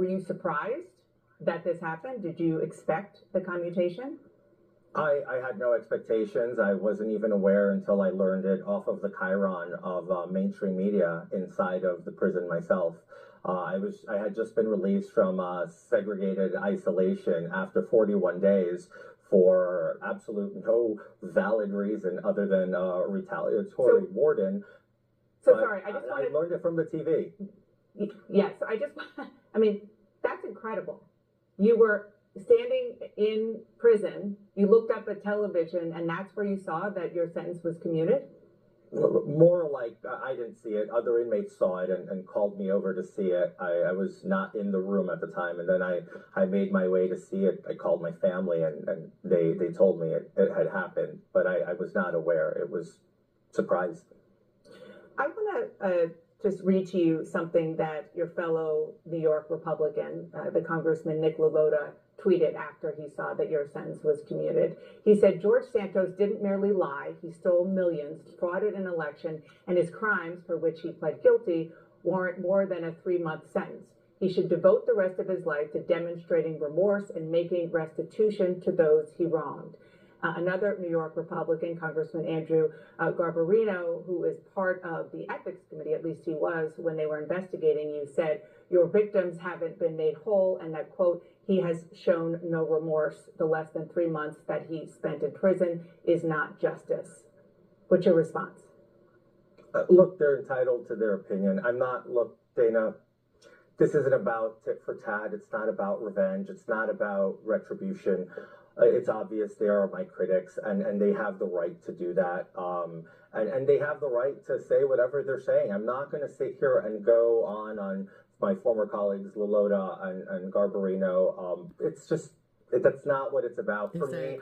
Were you surprised that this happened? Did you expect the commutation? I had no expectations. I wasn't even aware until I learned it off of the chyron of mainstream media inside of the prison myself. I had just been released from segregated isolation after 41 days for absolute no valid reason other than retaliatory warden. So sorry, I learned it from the TV. Yes, I mean, that's incredible. You were standing in prison, you looked up at television, and that's where you saw that your sentence was commuted? More like I didn't see it. Other inmates saw it and called me over to see it. I was not in the room at the time, and then I made my way to see it. I called my family, and they told me it had happened, but I was not aware. It was surprised. I want to just read to you something that your fellow New York Republican, the Congressman Nick Lalotta, tweeted after he saw that your sentence was commuted. He said, George Santos didn't merely lie, he stole millions, frauded an election, and his crimes, for which he pled guilty, warrant more than a 3-month sentence. He should devote the rest of his life to demonstrating remorse and making restitution to those he wronged. Another New York Republican, Congressman Andrew Garbarino, who is part of the ethics committee, at least he was when they were investigating you, said your victims haven't been made whole, and that, quote, he has shown no remorse. The less than 3 months that he spent in prison is not justice. What's your response? Look, they're entitled to their opinion. Look, Dana, this isn't about tit for tat. It's not about revenge. It's not about retribution. It's obvious they are my critics, and they have the right to do that. And they have the right to say whatever they're saying. I'm not going to sit here and go on my former colleagues, Lalotta and Garbarino. It's just, that's not what it's about for me.